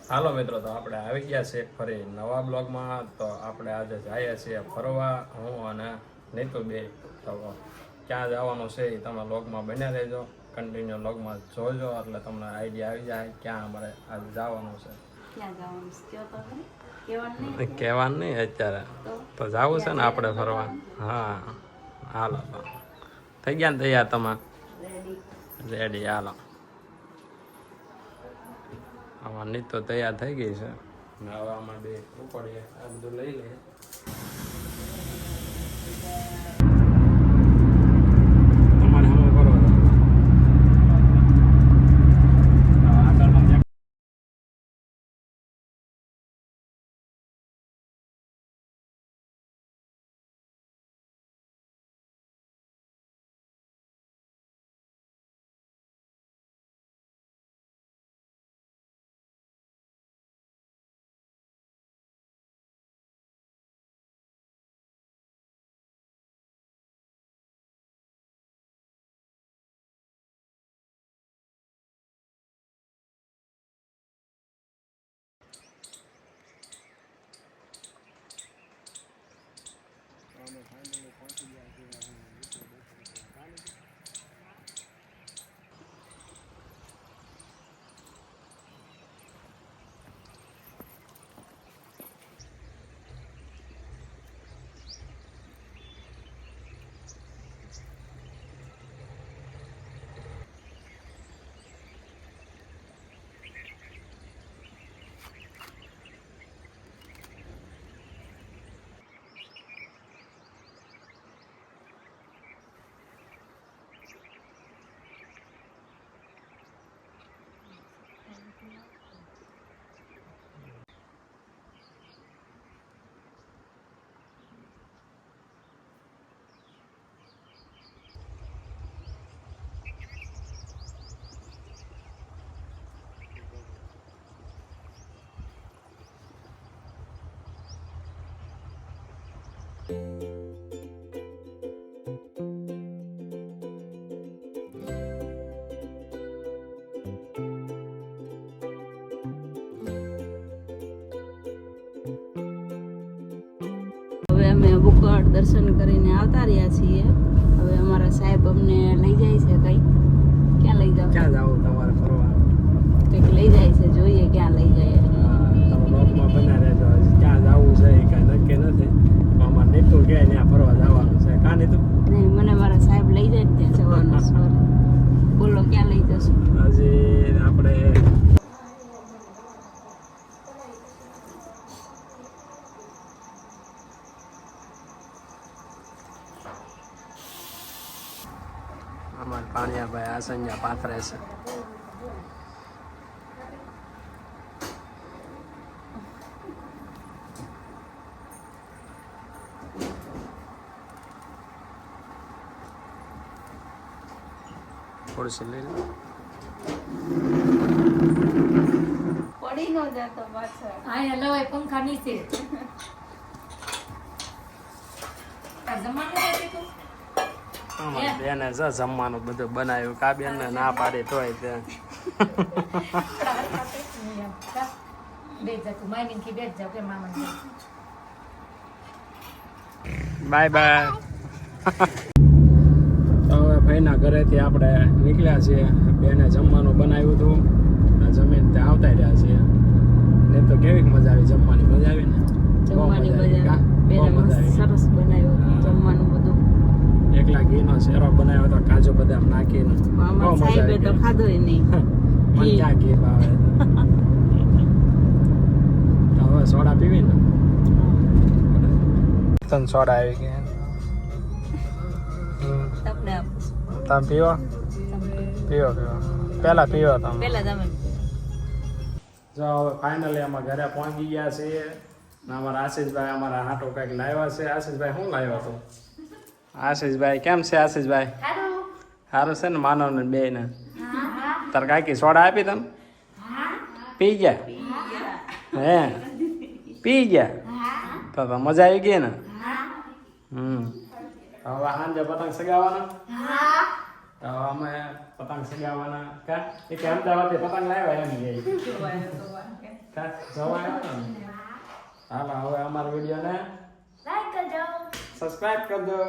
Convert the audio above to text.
હાલો મિત્રો, તો આપણે આવી ગયા છે ફરી નવા બ્લોગમાં. તો આપણે આજે જઈએ છીએ ફરવા, હું અને નીતુ બે. તો ક્યાં જવાનું છે એ તમે બ્લોગમાં બન્યા રહેજો, કન્ટિન્યુ બ્લોગમાં જોજો એટલે તમને આઈડિયા આવી જાય ક્યાં અમારે આજે જવાનું છે. કહેવાનું નહીં અત્યારે, તો જવું છે ને આપણે ફરવા. હા હાલો, તો થઈ ગયા ને તૈયાર તમે? રેડી, હાલો. આમાં નીતો તૈયાર થઈ ગઈ છે ને હવે આમાં બે ઉપડીએ, આ બધું લઈ લઈએ. તમારે હમણાં કરો હવે અમે બુકવાડ દર્શન કરીને આવતા રહ્યા છીએ. હવે અમારા સાહેબ અમને લઈ જાય છે. કઈ ક્યાં લઈ જાવ? ક્યાં જાવ તમારે ફરવા? કંઈક લઈ જાય છે, જોઈએ ક્યાં લઈ જાય. તમે બ્લોગમાં બના રહેજો. ક્યાં જવું છે એ કાંઈ નક્કી નથી. અમારે નીતુ કહે ત્યાં ફરવા જવાનું છે. કાં નીતુ? નહીં, મને મારા સાહેબ લઈ જાય ત્યાં જવાનું છે. બોલો ક્યાં લઈ જશો? હજી આપણે અમારે પાણીયાભાઈ આસન્યા પાથરે છે. ખુરશી લઈ લે. પડી ન જતો પાછળ. હા હેલો, એ પંખા નીચે બેને જમવાનું બધું બનાવ્યું. કાબેન ને ના પાડે તોય તે બાય બાય. તો હવે ભાઈના ઘરેથી આપણે નીકળ્યા છીએ. બેને જમવાનું બનાવ્યું હતું, જમીન ત્યાં આવતા રહ્યા છીએ. ને તો કેવી મજા આવી જમવાની? મજા આવી ને? જમવાની મજા આવી. સરસ બનાવ્યું જમવાનું બધું. એકલા ઘીનો શેરો બનાવ્યો તો કાજુ બદામ નાખીને. અમારા સાહેબે તો ખાધોય નહીં. મને ક્યાં ઘી ભાવે. તો હવે સોડા પીવી ને? તને સોડા આવી ગયા. તમને તમે પીવો? પીવો પહેલા પીવો તમે. પેલા તમે જો હવે ફાઇનલી અમે ઘરે પહોંચી ગયા છીએ. ને અમારા આશીષભાઈ અમારા હાટો કંઈક લાવ્યા છે. આશીષભાઈ શું લાવ્યો હતો? આશીષભાઈ કેમ છે? આશીષભાઈ સારું છે ને? માનવ ને બે ને તાર કાકી સોડા આપી તને? પી ગયા? હે પી ગયા? તો મજા આવી ગઈ ને? હવે સાંજે પતંગ સગાવવાના? તો અમે પતંગ સગાવવાના. કા એ કે અમદાવાદથી પતંગ લાવ્યા એમ કે જવાય ને હાલો હવે અમારા વિડીયોને લાઈક કરજો સબસ્ક્રાઇબ કરજો